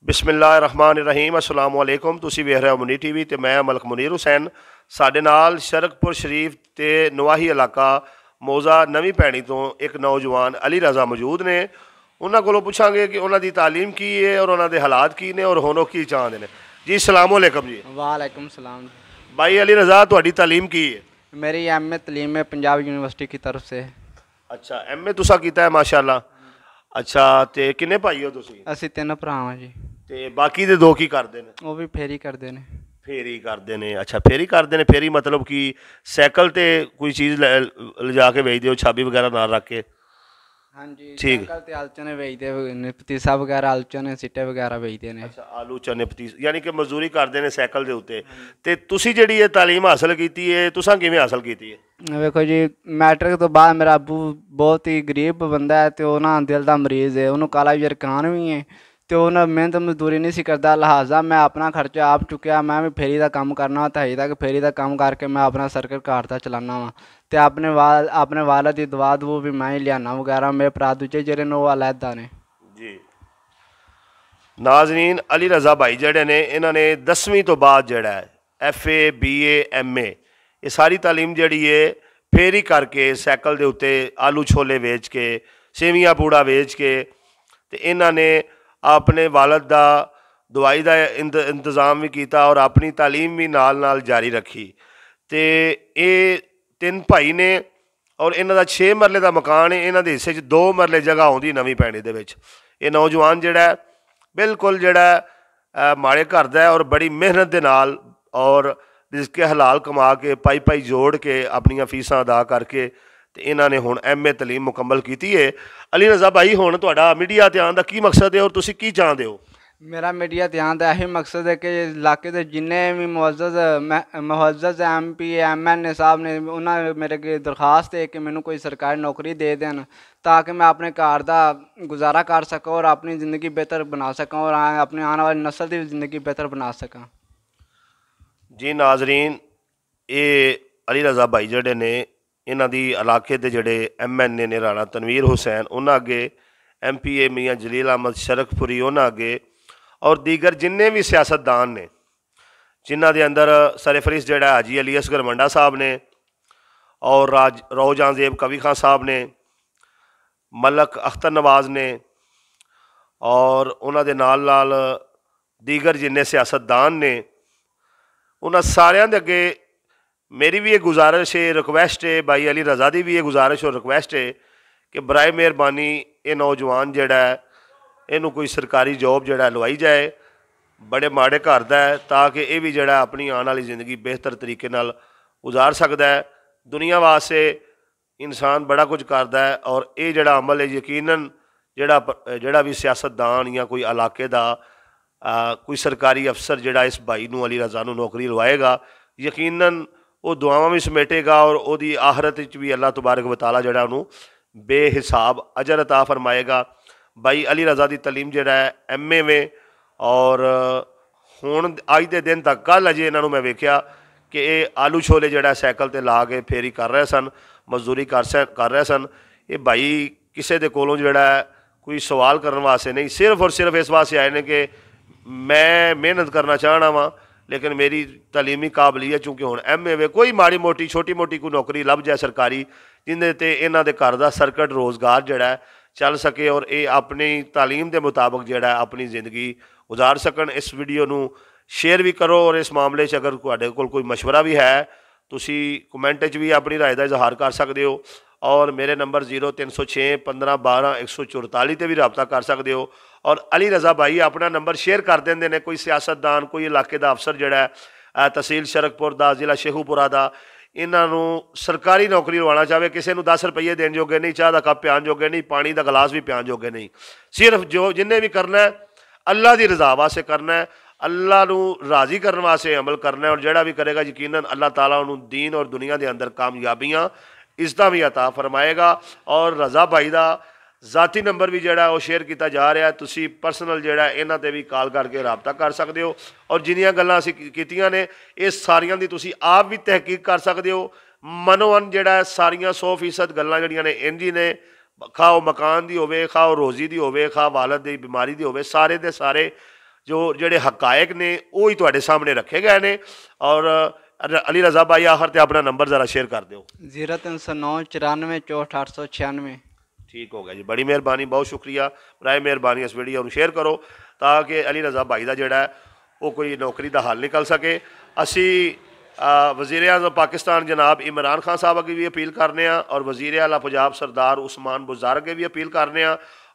बिस्मिल्लाहिर्रहमानिर्रहीम अस्सलाम वालेकुम। तुसी वेख रहे हो मुनीर टीवी ते मैं मलक मुनीर हुसैन। साडे नाल शरकपुर शरीफ ते नवाही इलाका मौजा नवीं भैणी तो एक नौजवान अली रज़ा मौजूद ने। उन्होंने कोलों पुछांगे कि उन्होंने तालीम की है और उन्होंने हालात की ने और हुण की चाहते हैं। जी अस्सलाम वालेकुम जी। वालेकुम सलाम। भाई अली रज़ा, तुहाडी तालीम की है? मेरी एम.ए. तलीम है पंजाब यूनिवर्सिटी की तरफ से। अच्छा, एम ए तुसा कीता है माशाअल्लाह। अच्छा, ते किन्ने भाई हो तुसी? असी तीन भरा हाँ जी। ते बाकी दे दो की करदे ने? वो भी फेरी करते हैं। फेरी करते हैं। अच्छा, फेरी करते हैं। फेरी मतलब कि सैकल ते कोई चीज़ लिजा के बेचते हो, छाबी वगैरह नाल रख के? हाँ जी, ठीक। साइकिल ते आलू चने बेचते ने, पतीसा वगैरह आलू चने सिट्टे वगैरह बेचते हैं। अच्छा, आलू चने पतीस यानी कि मजदूरी करते हैं सैकल के उत्ते। ते तुसी जेहड़ी ये तालीम हासिल की है, तुसां किवें हासिल की है? वेखो जी, मैट्रिक तो बाद मेरा अबू बहुत ही गरीब बंदा है, तो ना दिल का मरीज़ है, उन्होंने काला जरकान भी है, तो उन्हें मेहनत मजदूरी नहीं सी करता, लिहाजा मैं अपना खर्चा आप चुकया। मैं भी फेरी का काम करना वा, ढाई तक फेरी का काम करके मैं अपना सर्कट घर का चलाना वा, तो अपने वालद की दवा दवू भी मैं ही लियाना वगैरह। मेरे भरा दूजे जेह्ड़े ने वो अलहदा ने जी। नाजरीन, अली रज़ा भाई जड़े ने इन्होंने 10वीं तो बाद जड़ा है FA BA MA ये सारी तालीम जड़ी है फेरी करके सैकल के उत्ते आलू छोले वेच के सेवियां पूड़ा वेच के ते इन्होंने अपने वालद का दवाई का इंतज़ाम भी किया और अपनी तालीम भी नाल जारी रखी। तो ये तीन भाई ने और इन्हों का 6 मरले का मकान है। इन्हों के हिस्से 2 मरले जगह आउंदी नवीं भैणी दे विच। ये नौजवान जड़ा बिल्कुल जड़ा माड़े घर का है और बड़ी मेहनत के नाल और रिज़्क़े हलाल कमा के पाई जोड़ के अपन फीसां अदा करके तो इन्होंने हुण MA तलीम मुकम्मल की है। अली रज़ा भाई, हुण तुहाडा मीडिया ते आउण दा की मकसद है और तुसी की चाहते हो? मेरा मीडिया ध्यान का यही मकसद है कि इलाके के जिन्हें भी मुअज़्ज़ज़ MP MN साहब ने उन्होंने मेरे की दरखास्त है कि मैंने कोई सरकारी नौकरी दे देन, ताकि मैं अपने घर का गुजारा कर सकूँ और अपनी ज़िंदगी बेहतर बना सकूँ और अपनी आने वाली नस्ल की ज़िंदगी बेहतर बना सकूँ। जी नाजरीन, ये अली रज़ा भाई जड़े ने इन्हों की इलाके के जड़े MNA ने राणा तनवीर हुसैन उन्होंने अगे MPA मियाँ जलील अहमद शरकपुरी उन्होंने अगे और दीगर जिन्ने भी सियासतदान ने जिन्हों के अंदर सरफरिश जड़ा हाजी अली असगर मंडा साहब ने और रोजान ज़ेब कवी खान साहब ने, मलक अख्तर नवाज ने और उन्होंने नाल दीगर जिन्ने सियासतदान ने, उन्होंने सारिਆਂ ਦੇ अगे मेरी भी ये गुजारिश है, रिक्वेस्ट है, भाई अली रज़ा की भी ये गुजारिश और रिक्वेस्ट है कि बराए मेहरबानी ये नौजवान जड़ा है इनू कोई सरकारी जॉब जड़ा लवाई जाए। बड़े माड़े घर का है ताकि ये भी जड़ा अपनी आने वाली ज़िंदगी बेहतर तरीके नाल गुजार सकता है। दुनिया वास्ते इंसान बड़ा कुछ करता है और ये जड़ा अमल है यकीनन जड़ा भी सियासतदान या कोई इलाके का कोई सरकारी अफसर जड़ा इस भाई नू अली रज़ा नू नौकरी लवाएगा यकीनन वो दुआवां भी समेटेगा और वो आहरत भी अल्लाह तबारक व तआला जड़ा उन्होंने बेहिसाब अजर अता फरमाएगा। भाई अली रज़ा की तलीम जड़ा है MA में और हुण अज के दिन तक कल अजे इन्हों मैं वेख्या कि ये आलू छोले जड़ा सैकल ते ला के फेरी कर रहे सन, मजदूरी कर रहे सन। ये भाई किसी के कोलों जड़ा कोई सवाल करने वास्ते नहीं, सिर्फ और सिर्फ इस वास्ते आए ने कि मैं मेहनत करना चाहना वा लेकिन मेरी तलीमी काबलियत चूँकि हुण MA वे कोई माड़ी मोटी छोटी मोटी कोई नौकरी लभ जाए सरकारी जिंदे ते इन्हां दे घर का सर्कट रोज़गार जड़ा चल सके और ये अपनी तालीम के मुताबिक जड़ा अपनी ज़िंदगी गुजार सकन। इस वीडियो नू शेयर भी करो और इस मामले अगर तुहाडे कोल कोई मशवरा भी है तुसी कमेंट भी अपनी राय का इजहार कर सकते हो और मेरे नंबर 0306 15 12 144 पर भी रबता कर सकते हो। और अली रज़ा भाई अपना नंबर शेयर कर देंगे ने, कोई सियासतदान कोई इलाके का अफसर जड़ा तहसील शरकपुर का जिला शेखूपुरा का इन्हों सरकारी नौकरी लवाना चाहे, किसी को 10 रुपये देने जोगे नहीं, चाह का कप पियान जोगे नहीं, पानी का गिलास भी पियान जोगे नहीं, सिर्फ जो जिन्हें भी करना है अल्लाह की रज़ा वास्ते करना है, अल्लाह नू राज़ी करने वास्ते अमल करना है और जड़ा भी करेगा यकीनन अल्लाह ताला उन्होंने दीन और दुनिया के अंदर कामयाबियाँ इज़्ज़त भी अता फरमाएगा। और रज़ा भाई का ज़ाती नंबर भी जड़ा वो शेयर किया जा रहा है, तुसी पर्सनल जड़ा इन्हां ते भी कॉल करके रबता कर सकते हो और जिन्नियां गल्लां असीं कीतियां ने ये सारियां दी तुसी आप भी तहकीक कर सकते हो। मनोअन जड़ा सारियां 100% गल्लां जड़ियां ने इंज ही ने, खा वो मकान की होवे, खा वो रोज़ी की होवे, खा वालद की बीमारी की होवे, सारे दे सारे जो ਜਿਹੜੇ ਹਕਾਇਕ ਨੇ ਉਹ ਹੀ ਤੁਹਾਡੇ ਸਾਹਮਣੇ ਰੱਖੇ ਗਏ ਨੇ। ਔਰ अली रज़ा भाई आखिर ते अपना नंबर ज़रा शेयर कर दो। 0309 94 64 896। ठीक हो गया जी, बड़ी मेहरबानी, बहुत शुक्रिया। बराए मेहरबानी इस वीडियो को शेयर करो ताकि अली रज़ा भाई का जोड़ा है वो कोई नौकरी का हल निकल सके। असी वज़ीर आज़म पाकिस्तान जनाब इमरान खान साहब अगे भी अपील करने और वज़ीर आला पंजाब सरदार उस्मान बुज़दार अगे भी अपील करने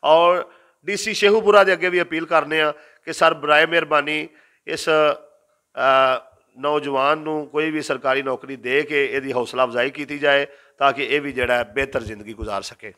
और DC शेखुपुरा के अगे भी अपील करने कि सर बराए मेहरबानी इस नौजवान नूं कोई भी सरकारी नौकरी दे के इहदी हौसला अफजाई की जाए ताकि यह भी जड़ा बेहतर जिंदगी गुजार सके।